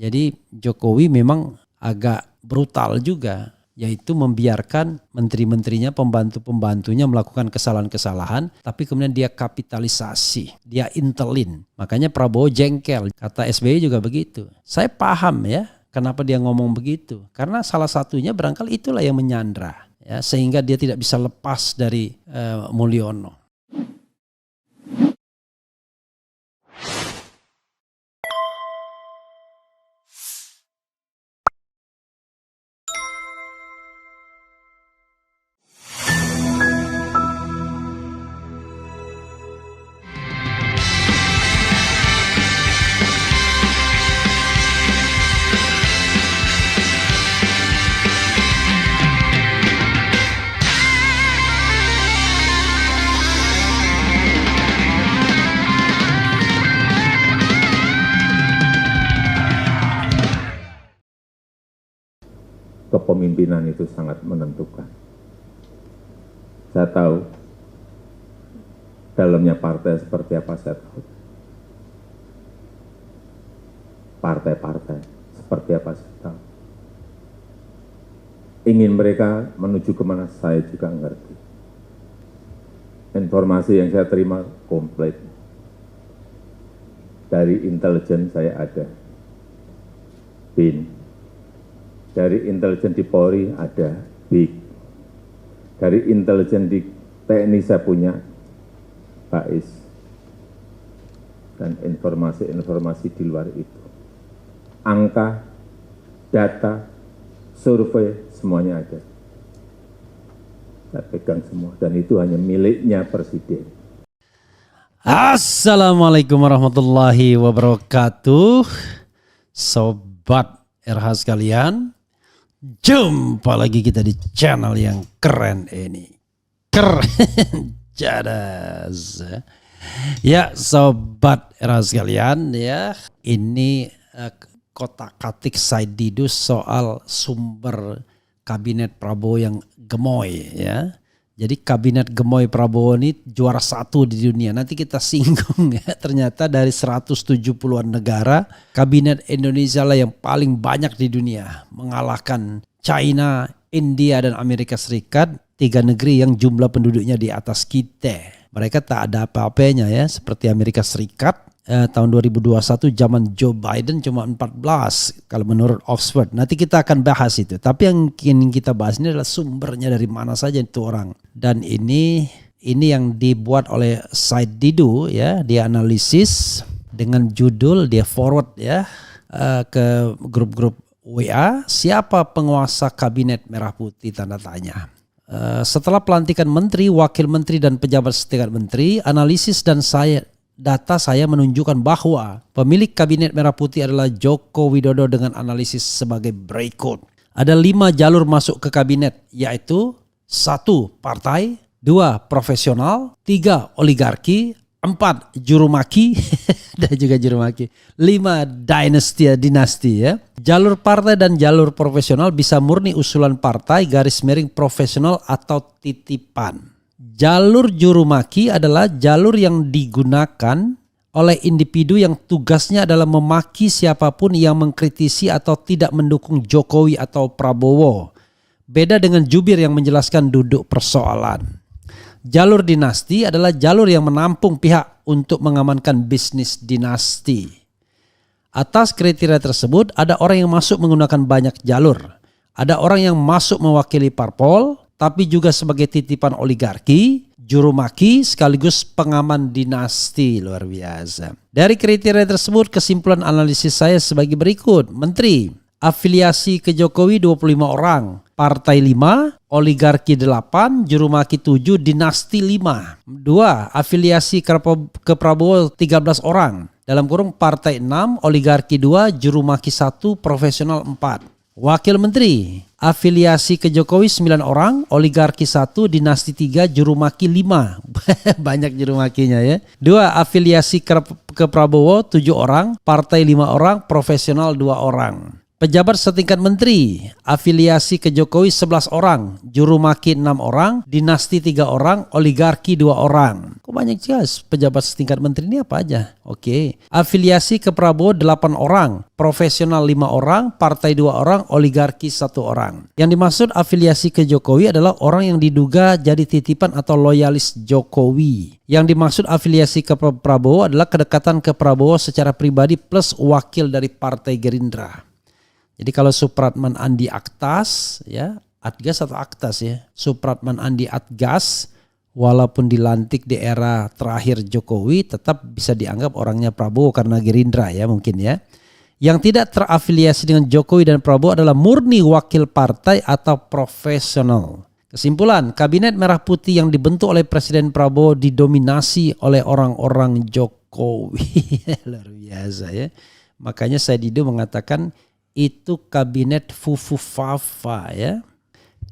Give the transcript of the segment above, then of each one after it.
Jadi Jokowi memang agak brutal juga, yaitu membiarkan menteri-menterinya, pembantu-pembantunya melakukan kesalahan-kesalahan, tapi kemudian dia kapitalisasi, dia intelin. Makanya Prabowo jengkel, kata SBY juga begitu. Saya paham ya kenapa dia ngomong begitu, karena salah satunya barangkali itulah yang menyandra, ya, sehingga dia tidak bisa lepas dari Mulyono. Kepemimpinan itu sangat menentukan. Saya tahu dalamnya partai seperti apa, saya tahu. Partai-partai seperti apa, saya tahu. Ingin mereka menuju kemana, saya juga ngerti. Informasi yang saya terima komplit. Dari intelijen saya ada, BIN. Dari intelijen di Polri ada BIK. Dari intelijen di TNI saya punya BAIS. Dan informasi-informasi di luar itu. Angka, data, survei, semuanya ada. Saya pegang semua. Dan itu hanya miliknya Presiden. Assalamualaikum warahmatullahi wabarakatuh. Sobat RH sekalian, jumpa lagi kita di channel yang keren ini. Keren jadas. Ya sobat RH sekalian ya, ini kotak-katik Said Didu soal sumber kabinet Prabowo yang gemoy ya. Jadi kabinet gemoy Prabowo ini juara 1 di dunia. Nanti kita singgung ya. Ternyata dari 170-an negara, kabinet Indonesia lah yang paling banyak di dunia. Mengalahkan China, India, dan Amerika Serikat. 3 negeri yang jumlah penduduknya di atas kita. Mereka tak ada apa-apanya ya. Seperti Amerika Serikat. Tahun 2021 zaman Joe Biden cuma 14 kalau menurut Oxford. Nanti kita akan bahas itu. Tapi yang ingin kita bahas ini adalah sumbernya dari mana saja itu orang. Dan ini yang dibuat oleh Said Didu ya, dia analisis dengan judul, dia forward ya ke grup-grup WA, siapa penguasa kabinet merah putih tanda tanya. Setelah pelantikan menteri, wakil menteri dan pejabat setingkat menteri, analisis dan data saya menunjukkan bahwa pemilik kabinet merah putih adalah Joko Widodo dengan analisis sebagai berikut. Ada 5 jalur masuk ke kabinet, yaitu 1. Partai, 2. Profesional, 3. Oligarki, 4. Jurumaki, dan juga jurumaki, 5. Dinasti ya. Jalur partai dan jalur profesional bisa murni usulan partai garis miring profesional atau titipan. Jalur jurumaki adalah jalur yang digunakan oleh individu yang tugasnya adalah memaki siapapun yang mengkritisi atau tidak mendukung Jokowi atau Prabowo. Beda dengan jubir yang menjelaskan duduk persoalan. Jalur dinasti adalah jalur yang menampung pihak untuk mengamankan bisnis dinasti. Atas kriteria tersebut ada orang yang masuk menggunakan banyak jalur. Ada orang yang masuk mewakili parpol, tapi juga sebagai titipan oligarki, jurumaki sekaligus pengaman dinasti. Luar biasa. Dari kriteria tersebut kesimpulan analisis saya sebagai berikut. Menteri, afiliasi ke Jokowi 25 orang, partai 5, oligarki 8, jurumaki 7, dinasti 5. 2. Afiliasi ke Prabowo 13 orang, dalam kurung partai 6, oligarki 2, jurumaki 1, profesional 4. Wakil Menteri, afiliasi ke Jokowi 9 orang, oligarki 1, dinasti 3, jurumaki 5. Banyak jurumakinya ya. 2. Afiliasi ke Prabowo 7 orang, partai 5 orang, profesional 2 orang. Pejabat setingkat menteri, afiliasi ke Jokowi 11 orang, juru maki 6 orang, dinasti 3 orang, oligarki 2 orang. Kok banyak juga pejabat setingkat menteri ini apa aja? Oke. Afiliasi ke Prabowo 8 orang, profesional 5 orang, partai 2 orang, oligarki 1 orang. Yang dimaksud afiliasi ke Jokowi adalah orang yang diduga jadi titipan atau loyalis Jokowi. Yang dimaksud afiliasi ke Prabowo adalah kedekatan ke Prabowo secara pribadi plus wakil dari Partai Gerindra. Jadi kalau Supratman Andi Aktas, ya Atgas atau Aktas ya, Supratman Andi Atgas, walaupun dilantik di era terakhir Jokowi, tetap bisa dianggap orangnya Prabowo karena Gerindra ya mungkin ya. Yang tidak terafiliasi dengan Jokowi dan Prabowo adalah murni wakil partai atau profesional. Kesimpulan, Kabinet Merah Putih yang dibentuk oleh Presiden Prabowo didominasi oleh orang-orang Jokowi. Luar biasa ya. Makanya saya Dido mengatakan itu kabinet fufu fafa ya.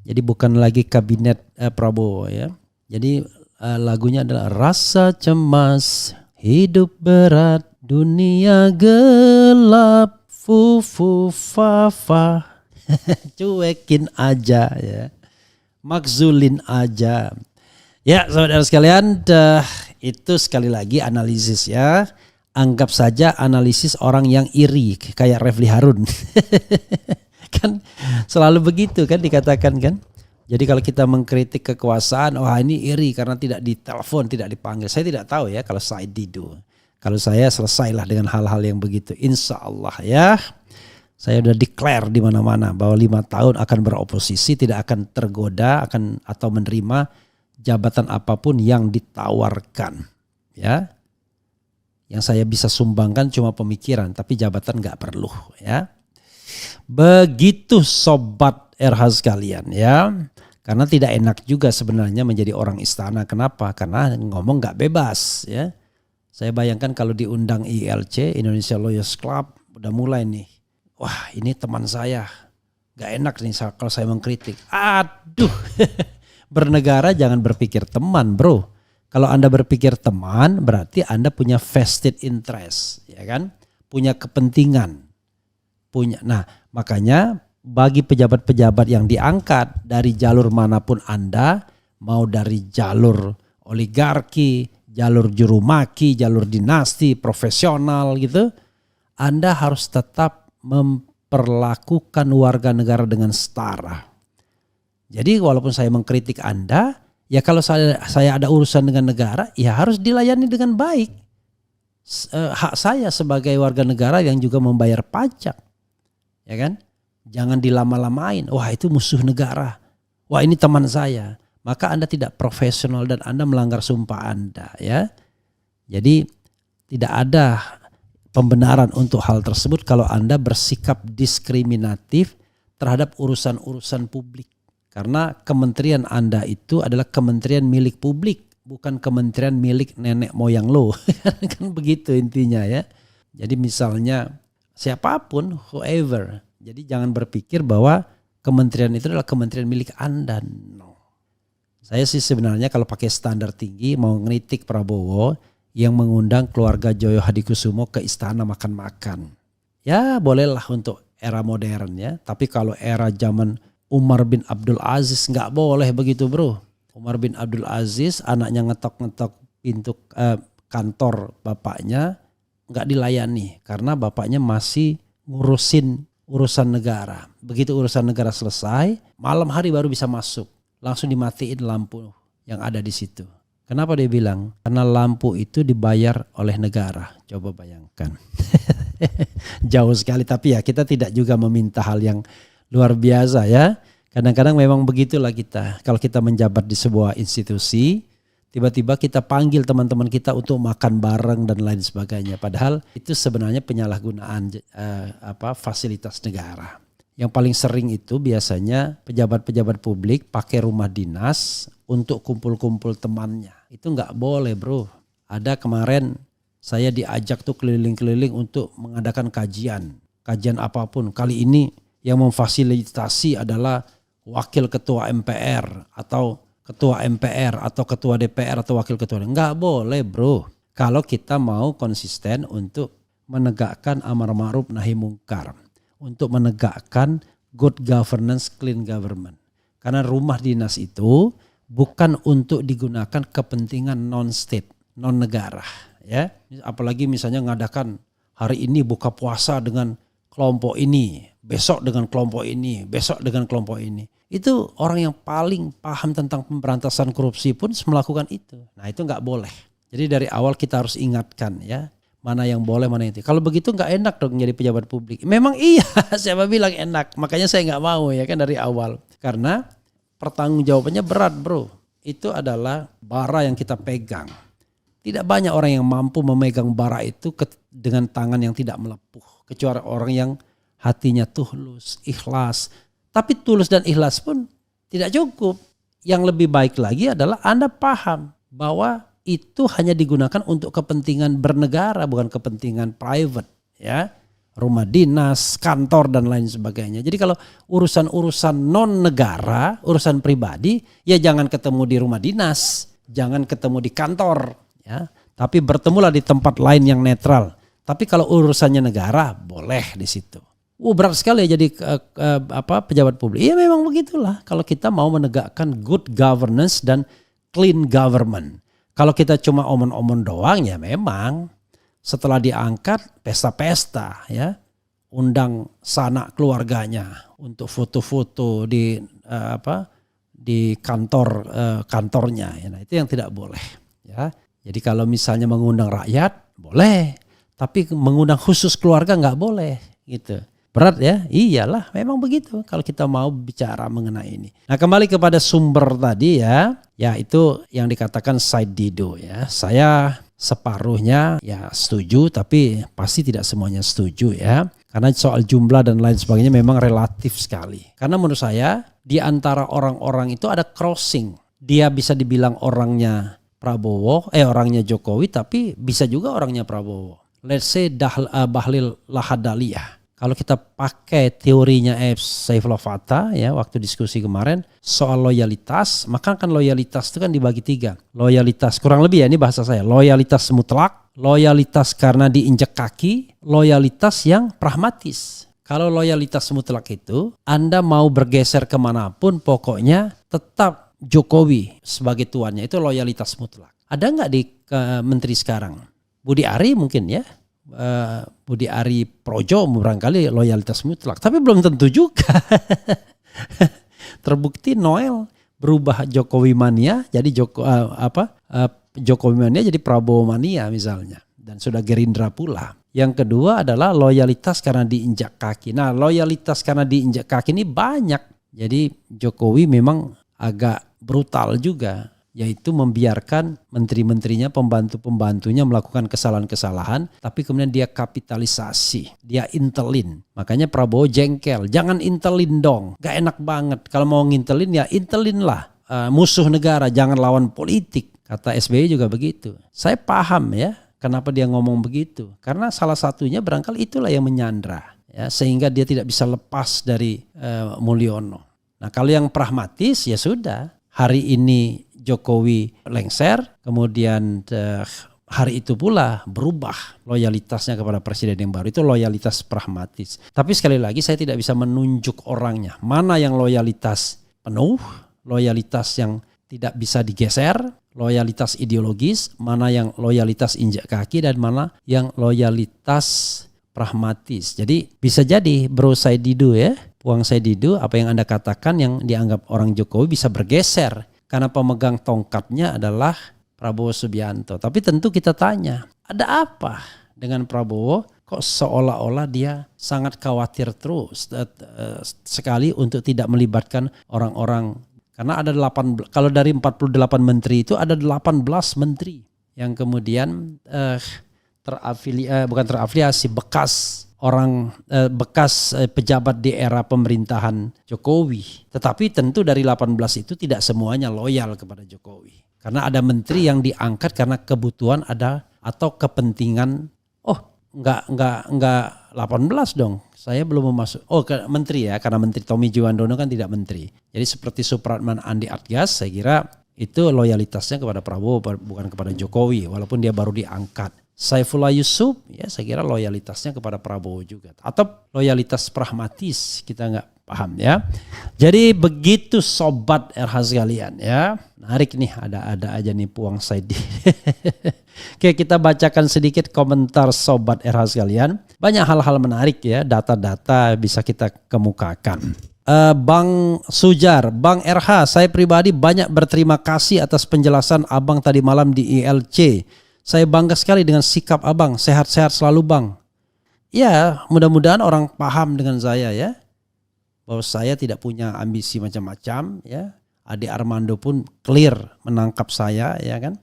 Jadi bukan lagi kabinet Prabowo ya. Jadi lagunya adalah rasa cemas, hidup berat, dunia gelap, fufu fafa. Cuekin aja ya. Makzulin aja. Ya saudara sekalian, itu sekali lagi analisis ya. Anggap saja analisis orang yang iri kayak Refli Harun. Kan selalu begitu kan dikatakan kan. Jadi kalau kita mengkritik kekuasaan, wah ini iri karena tidak ditelepon, tidak dipanggil. Saya tidak tahu ya kalau saya Dido. Kalau saya selesailah dengan hal-hal yang begitu. Insya Allah ya. Saya sudah declare di mana-mana bahwa 5 tahun akan beroposisi, tidak akan tergoda atau menerima jabatan apapun yang ditawarkan. Ya. Yang saya bisa sumbangkan cuma pemikiran, tapi jabatan gak perlu ya. Begitu sobat RH sekalian ya. Karena tidak enak juga sebenarnya menjadi orang istana. Kenapa? Karena ngomong gak bebas ya. Saya bayangkan kalau diundang ILC, Indonesia Lawyers Club, udah mulai nih. Wah ini teman saya, gak enak nih kalau saya mengkritik. Aduh, bernegara jangan berpikir teman bro. Kalau Anda berpikir teman berarti Anda punya vested interest, ya kan? Punya kepentingan. Nah, makanya bagi pejabat-pejabat yang diangkat dari jalur manapun Anda, mau dari jalur oligarki, jalur juru maki, jalur dinasti, profesional gitu, Anda harus tetap memperlakukan warga negara dengan setara. Jadi walaupun saya mengkritik Anda, ya kalau saya ada urusan dengan negara, ya harus dilayani dengan baik. Hak saya sebagai warga negara yang juga membayar pajak. Ya kan? Jangan dilama-lamain. Wah itu musuh negara. Wah ini teman saya. Maka Anda tidak profesional dan Anda melanggar sumpah Anda. Ya. Jadi tidak ada pembenaran untuk hal tersebut kalau Anda bersikap diskriminatif terhadap urusan-urusan publik. Karena kementerian Anda itu adalah kementerian milik publik, bukan kementerian milik nenek moyang lo. Kan begitu intinya ya. Jadi misalnya siapapun, whoever. Jadi jangan berpikir bahwa kementerian itu adalah kementerian milik Anda. No. Saya sih sebenarnya kalau pakai standar tinggi mau ngeritik Prabowo yang mengundang keluarga Joyo Hadikusumo ke istana makan-makan. Ya bolehlah untuk era modern ya. Tapi kalau era zaman Umar bin Abdul Aziz nggak boleh begitu bro. Umar bin Abdul Aziz anaknya ngetok-ngetok pintu kantor bapaknya nggak dilayani karena bapaknya masih ngurusin urusan negara. Begitu urusan negara selesai, malam hari baru bisa masuk. Langsung dimatiin lampu yang ada di situ. Kenapa dia bilang? Karena lampu itu dibayar oleh negara. Coba bayangkan. Jauh sekali tapi ya kita tidak juga meminta hal yang luar biasa ya. Kadang-kadang memang begitulah kita. Kalau kita menjabat di sebuah institusi, tiba-tiba kita panggil teman-teman kita untuk makan bareng dan lain sebagainya. Padahal itu sebenarnya penyalahgunaan fasilitas negara. Yang paling sering itu biasanya pejabat-pejabat publik pakai rumah dinas untuk kumpul-kumpul temannya. Itu nggak boleh bro. Ada kemarin saya diajak tuh keliling-keliling untuk mengadakan kajian. Kajian apapun. Kali ini yang memfasilitasi adalah wakil ketua MPR atau ketua MPR atau ketua DPR atau wakil ketua. Enggak boleh bro. Kalau kita mau konsisten untuk menegakkan amar ma'ruf nahi mungkar. untuk menegakkan good governance, clean government. Karena rumah dinas itu bukan untuk digunakan kepentingan non-state, non-negara. Ya, apalagi misalnya mengadakan hari ini buka puasa dengan kelompok ini, besok dengan kelompok ini, besok dengan kelompok ini. Itu orang yang paling paham tentang pemberantasan korupsi pun melakukan itu. Nah itu nggak boleh. Jadi dari awal kita harus ingatkan ya, mana yang boleh, mana yang tidak. Kalau begitu nggak enak dong jadi pejabat publik. Memang iya, siapa bilang enak. Makanya saya nggak mau ya kan dari awal. Karena pertanggungjawabannya berat bro. Itu adalah bara yang kita pegang. Tidak banyak orang yang mampu memegang bara itu dengan tangan yang tidak melepuh. Kecuali orang yang hatinya tulus, ikhlas. Tapi tulus dan ikhlas pun tidak cukup. Yang lebih baik lagi adalah Anda paham bahwa itu hanya digunakan untuk kepentingan bernegara, bukan kepentingan private. Ya, rumah dinas, kantor dan lain sebagainya. Jadi kalau urusan-urusan non negara, urusan pribadi, ya jangan ketemu di rumah dinas, jangan ketemu di kantor, ya. Tapi bertemulah di tempat lain yang netral. Tapi kalau urusannya negara, boleh di situ. Berat sekali ya jadi pejabat publik. Ya memang begitulah. Kalau kita mau menegakkan good governance dan clean government. Kalau kita cuma omong-omong doang ya memang. Setelah diangkat pesta-pesta ya, undang sanak keluarganya untuk foto-foto di kantornya ya. Nah, itu yang tidak boleh ya. Jadi kalau misalnya mengundang rakyat boleh, tapi mengundang khusus keluarga nggak boleh gitu. Berat ya? Iyalah, memang begitu kalau kita mau bicara mengenai ini. Nah, kembali kepada sumber tadi ya itu yang dikatakan Said Didu ya. Saya separuhnya ya setuju, tapi pasti tidak semuanya setuju ya. Karena soal jumlah dan lain sebagainya memang relatif sekali. Karena menurut saya di antara orang-orang itu ada crossing. Dia bisa dibilang orangnya orangnya Jokowi, tapi bisa juga orangnya Prabowo. Let's say Bahlil Lahadalia. Kalau kita pakai teorinya Saifullah Fattah ya waktu diskusi kemarin soal loyalitas, maka kan loyalitas itu kan dibagi 3. Loyalitas kurang lebih ya ini bahasa saya, loyalitas mutlak, loyalitas karena diinjak kaki, loyalitas yang pragmatis. Kalau loyalitas mutlak itu Anda mau bergeser kemanapun pokoknya tetap Jokowi sebagai tuannya, itu loyalitas mutlak. Ada nggak di menteri sekarang? Budi Ari mungkin ya. Budi Ari Projo barangkali loyalitas mutlak, tapi belum tentu juga. Terbukti Noel berubah Jokowi mania jadi Jokowi mania jadi Prabowo mania misalnya, dan sudah Gerindra pula. Yang kedua adalah loyalitas karena diinjak kaki. Nah, loyalitas karena diinjak kaki ini banyak. Jadi Jokowi memang agak brutal juga, yaitu membiarkan menteri-menterinya, pembantu-pembantunya melakukan kesalahan-kesalahan, tapi kemudian dia kapitalisasi, dia intelin. Makanya Prabowo jengkel, jangan intelin dong, gak enak banget. Kalau mau ngintelin ya intelin lah, musuh negara, jangan lawan politik. Kata SBY juga begitu. Saya paham ya kenapa dia ngomong begitu, karena salah satunya barangkali itulah yang menyandra, ya, sehingga dia tidak bisa lepas dari Mulyono. Nah kalau yang pragmatis ya sudah, hari ini Jokowi lengser, kemudian hari itu pula berubah loyalitasnya kepada presiden yang baru. Itu loyalitas pragmatis. Tapi sekali lagi saya tidak bisa menunjuk orangnya. Mana yang loyalitas penuh, loyalitas yang tidak bisa digeser, loyalitas ideologis, mana yang loyalitas injak kaki, dan mana yang loyalitas pragmatis. Jadi bisa jadi Bro Said Didu ya, Puang Said Didu, apa yang Anda katakan yang dianggap orang Jokowi bisa bergeser. Karena pemegang tongkatnya adalah Prabowo Subianto. Tapi tentu kita tanya, ada apa dengan Prabowo? Kok seolah-olah dia sangat khawatir terus sekali untuk tidak melibatkan orang-orang. Karena ada 18, kalau dari 48 menteri itu ada 18 menteri yang kemudian terafiliasi bekas pejabat di era pemerintahan Jokowi. Tetapi tentu dari 18 itu tidak semuanya loyal kepada Jokowi. Karena ada menteri yang diangkat karena kebutuhan ada atau kepentingan. Oh, enggak 18 dong. Saya belum masuk. Oh, menteri ya, karena menteri Tommy Jiwandono kan tidak menteri. Jadi seperti Supratman Andi Adgas, saya kira itu loyalitasnya kepada Prabowo bukan kepada Jokowi walaupun dia baru diangkat. Saifullah Yusuf, ya saya kira loyalitasnya kepada Prabowo juga. Atau loyalitas pragmatis, kita nggak paham ya. Jadi begitu sobat RH sekalian ya. Menarik nih, ada aja nih Puang Saidi. Oke, kita bacakan sedikit komentar sobat RH sekalian. Banyak hal-hal menarik ya, data-data bisa kita kemukakan. Bang Sujar, Bang RH, saya pribadi banyak berterima kasih atas penjelasan Abang tadi malam di ILC. Saya bangga sekali dengan sikap Abang, sehat-sehat selalu Bang. Ya, mudah-mudahan orang paham dengan saya ya, bahwa saya tidak punya ambisi macam-macam ya. Ade Armando pun clear menangkap saya ya kan.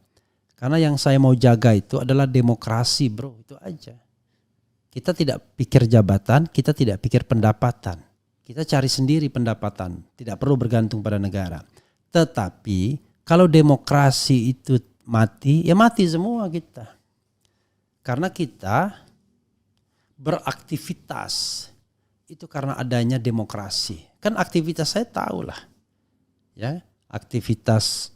Karena yang saya mau jaga itu adalah demokrasi bro, itu aja. Kita tidak pikir jabatan, kita tidak pikir pendapatan. Kita cari sendiri pendapatan, tidak perlu bergantung pada negara. Tetapi kalau demokrasi itu mati, ya mati semua kita. Karena kita beraktivitas itu karena adanya demokrasi. Kan aktivitas saya tahu lah. Ya, aktivitas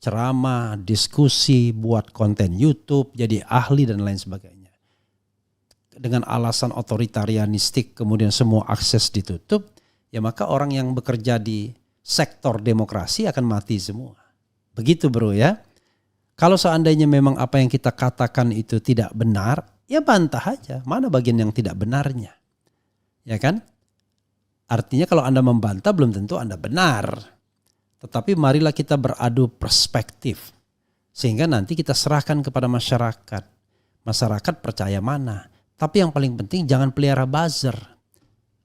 ceramah, diskusi, buat konten YouTube, jadi ahli dan lain sebagainya. Dengan alasan otoritarianistik kemudian semua akses ditutup, ya maka orang yang bekerja di sektor demokrasi akan mati semua. Begitu bro ya. Kalau seandainya memang apa yang kita katakan itu tidak benar, ya bantah aja. Mana bagian yang tidak benarnya? Ya kan? Artinya kalau Anda membantah belum tentu Anda benar. Tetapi marilah kita beradu perspektif. Sehingga nanti kita serahkan kepada masyarakat. Masyarakat percaya mana. Tapi yang paling penting jangan pelihara buzzer.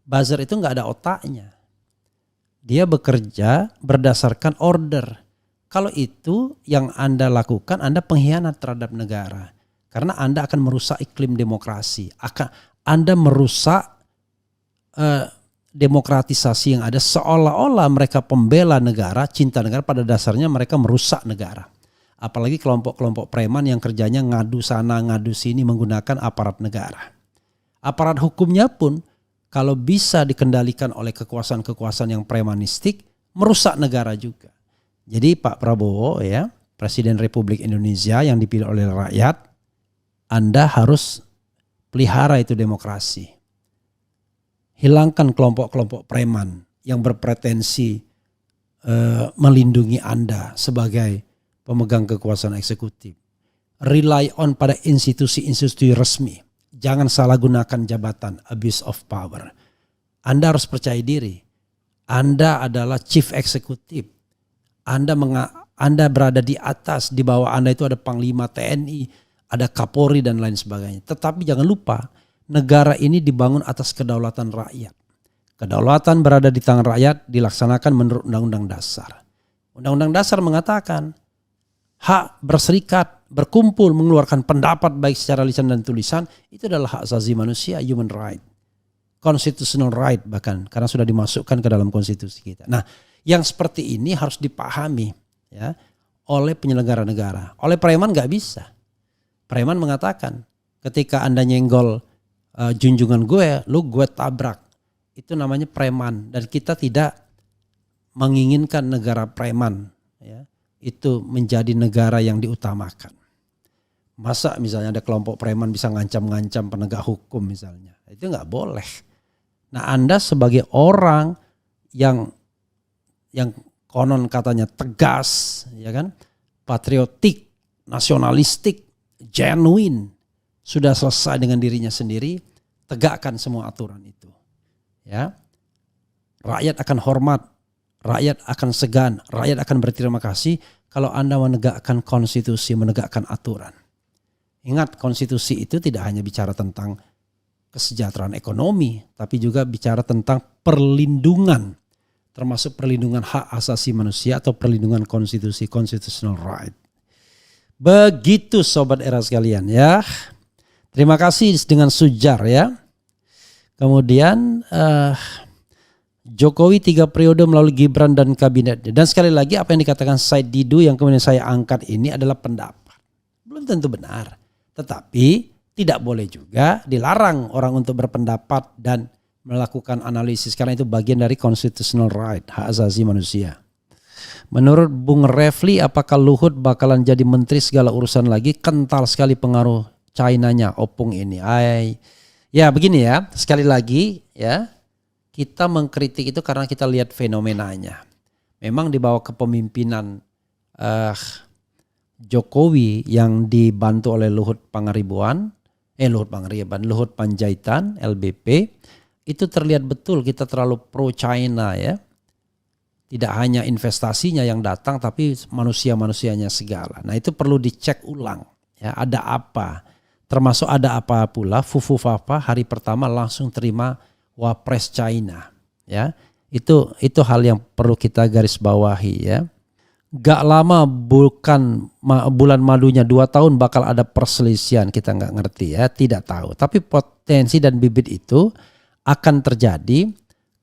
Buzzer itu gak ada otaknya. Dia bekerja berdasarkan order. Kalau itu yang Anda lakukan, Anda pengkhianat terhadap negara. Karena Anda akan merusak iklim demokrasi. Anda merusak demokratisasi yang ada, seolah-olah mereka pembela negara, cinta negara, pada dasarnya mereka merusak negara. Apalagi kelompok-kelompok preman yang kerjanya ngadu sana, ngadu sini menggunakan aparat negara. Aparat hukumnya pun kalau bisa dikendalikan oleh kekuasaan-kekuasaan yang premanistik, merusak negara juga. Jadi Pak Prabowo ya, Presiden Republik Indonesia yang dipilih oleh rakyat, Anda harus pelihara itu demokrasi. Hilangkan kelompok-kelompok preman yang berpretensi melindungi Anda sebagai pemegang kekuasaan eksekutif. Rely on pada institusi-institusi resmi. Jangan salah gunakan jabatan, abuse of power. Anda harus percaya diri. Anda adalah chief eksekutif. Anda berada di atas, di bawah Anda itu ada Panglima TNI, ada Kapolri dan lain sebagainya. Tetapi jangan lupa, negara ini dibangun atas kedaulatan rakyat. Kedaulatan berada di tangan rakyat dilaksanakan menurut Undang-Undang Dasar. Undang-Undang Dasar mengatakan hak berserikat, berkumpul, mengeluarkan pendapat baik secara lisan dan tulisan itu adalah hak asasi manusia, human right. Constitutional right bahkan, karena sudah dimasukkan ke dalam konstitusi kita. Nah, yang seperti ini harus dipahami ya oleh penyelenggara negara. Oleh preman nggak bisa. Preman mengatakan ketika Anda nyenggol junjungan gue tabrak. Itu namanya preman, dan kita tidak menginginkan negara preman ya, itu menjadi negara yang diutamakan. Masa misalnya ada kelompok preman bisa ngancam-ngancam penegak hukum misalnya, itu nggak boleh. Nah, Anda sebagai orang yang konon katanya tegas, ya kan, patriotik, nasionalistik, genuine, sudah selesai dengan dirinya sendiri, tegakkan semua aturan itu. Ya, rakyat akan hormat, rakyat akan segan, rakyat akan berterima kasih kalau Anda menegakkan konstitusi, menegakkan aturan. Ingat, konstitusi itu tidak hanya bicara tentang kesejahteraan ekonomi, tapi juga bicara tentang perlindungan, termasuk perlindungan hak asasi manusia atau perlindungan konstitusi, constitutional right. Begitu sobat era sekalian ya. Terima kasih dengan Sujar ya. Kemudian Jokowi 3 periode melalui Gibran dan kabinetnya. Dan sekali lagi apa yang dikatakan Said Didu yang kemudian saya angkat ini adalah pendapat. Belum tentu benar. Tetapi tidak boleh juga dilarang orang untuk berpendapat dan melakukan analisis. Karena itu bagian dari constitutional right, hak asasi manusia. Menurut Bung Refli, apakah Luhut bakalan jadi menteri segala urusan lagi? Kental sekali pengaruh China-nya opung ini. Ya begini ya, sekali lagi ya, kita mengkritik itu karena kita lihat fenomenanya. Memang di bawah kepemimpinan Jokowi yang dibantu oleh Luhut Panjaitan, LBP, itu terlihat betul kita terlalu pro China ya. Tidak hanya investasinya yang datang, tapi manusia-manusianya segala. Nah itu perlu dicek ulang. Ya, ada apa? Termasuk ada apa pula, Fufu Fafa hari pertama langsung terima wapres China. Ya, itu hal yang perlu kita garis bawahi ya. Gak lama bukan bulan madunya 2 tahun bakal ada perselisihan, kita nggak ngerti ya, tidak tahu. Tapi potensi dan bibit itu akan terjadi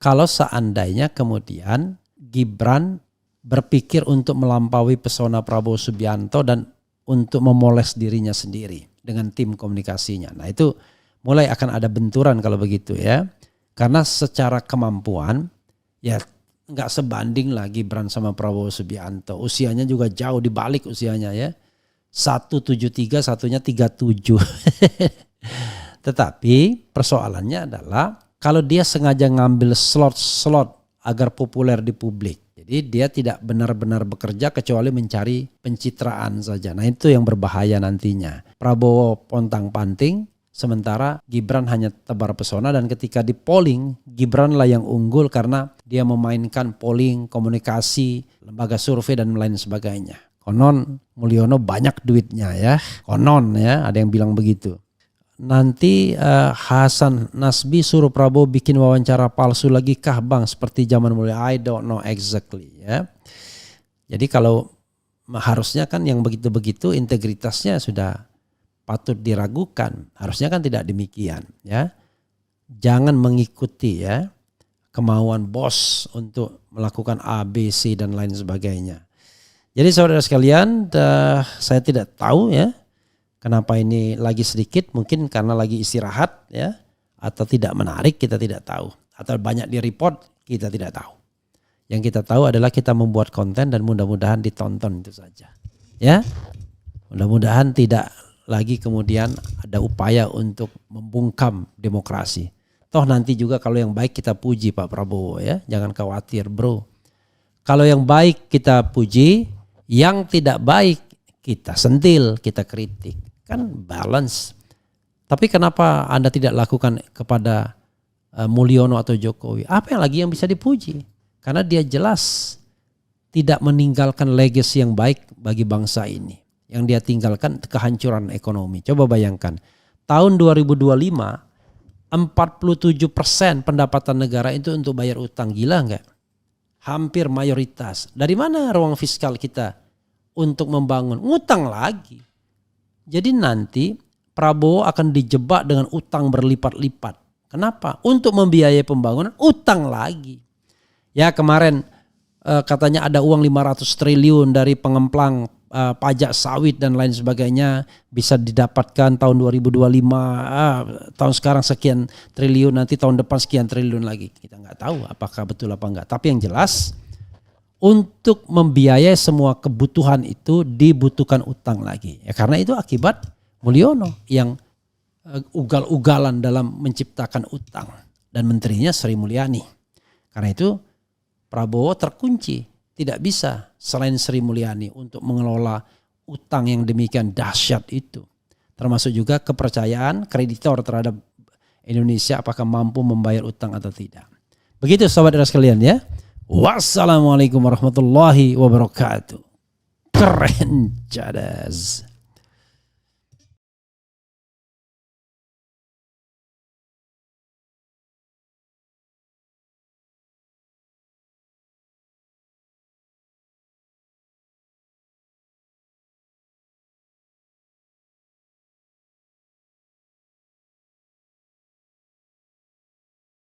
kalau seandainya kemudian Gibran berpikir untuk melampaui pesona Prabowo Subianto dan untuk memoles dirinya sendiri dengan tim komunikasinya. Nah itu mulai akan ada benturan kalau begitu ya. Karena secara kemampuan ya nggak sebanding lah Gibran sama Prabowo Subianto. Usianya juga jauh dibalik usianya ya. 173, satunya 37. Tetapi persoalannya adalah kalau dia sengaja ngambil slot-slot agar populer di publik. Jadi dia tidak benar-benar bekerja kecuali mencari pencitraan saja. Nah itu yang berbahaya nantinya. Prabowo pontang-panting, sementara Gibran hanya tebar pesona, dan ketika di polling Gibran lah yang unggul karena dia memainkan polling, komunikasi, lembaga survei dan lain sebagainya. Konon Mulyono banyak duitnya ya. Konon ya, ada yang bilang begitu. Nanti Hasan Nasbi suruh Prabowo bikin wawancara palsu lagi kah bang seperti zaman Mulyono? I don't know exactly ya. Jadi kalau harusnya kan yang begitu-begitu integritasnya sudah patut diragukan. Harusnya kan tidak demikian ya. Jangan mengikuti ya kemauan bos untuk melakukan A, B, C dan lain sebagainya. Jadi saudara sekalian, saya tidak tahu ya kenapa ini lagi sedikit, mungkin karena lagi istirahat ya, atau tidak menarik kita tidak tahu, atau banyak di report kita tidak tahu. Yang kita tahu adalah kita membuat konten dan mudah-mudahan ditonton itu saja. Ya. Mudah-mudahan tidak lagi kemudian ada upaya untuk membungkam demokrasi. Toh nanti juga kalau yang baik kita puji Pak Prabowo ya, jangan khawatir bro. Kalau yang baik kita puji, yang tidak baik kita sentil, kita kritik. Kan balance. Tapi kenapa Anda tidak lakukan kepada Mulyono atau Jokowi? Apa yang lagi yang bisa dipuji? Karena dia jelas tidak meninggalkan legacy yang baik bagi bangsa ini. Yang dia tinggalkan kehancuran ekonomi. Coba bayangkan, tahun 2025 47% pendapatan negara itu untuk bayar utang. Gila enggak? Hampir mayoritas. Dari mana ruang fiskal kita untuk membangun? Ngutang lagi. Jadi nanti Prabowo akan dijebak dengan utang berlipat-lipat. Kenapa? Untuk membiayai pembangunan, utang lagi. Ya kemarin katanya ada uang 500 triliun dari pengemplang pajak sawit dan lain sebagainya bisa didapatkan tahun 2025. Tahun sekarang sekian triliun, nanti tahun depan sekian triliun lagi. Kita nggak tahu apakah betul apa enggak. Tapi yang jelas untuk membiayai semua kebutuhan itu dibutuhkan utang lagi. Ya, karena itu akibat Mulyono yang ugal-ugalan dalam menciptakan utang. Dan menterinya Sri Mulyani. Karena itu Prabowo terkunci. Tidak bisa selain Sri Mulyani untuk mengelola utang yang demikian dahsyat itu. Termasuk juga kepercayaan kreditor terhadap Indonesia apakah mampu membayar utang atau tidak. Begitu sahabat sekalian ya. Wassalamualaikum warahmatullahi wabarakatuh. Keren cadas.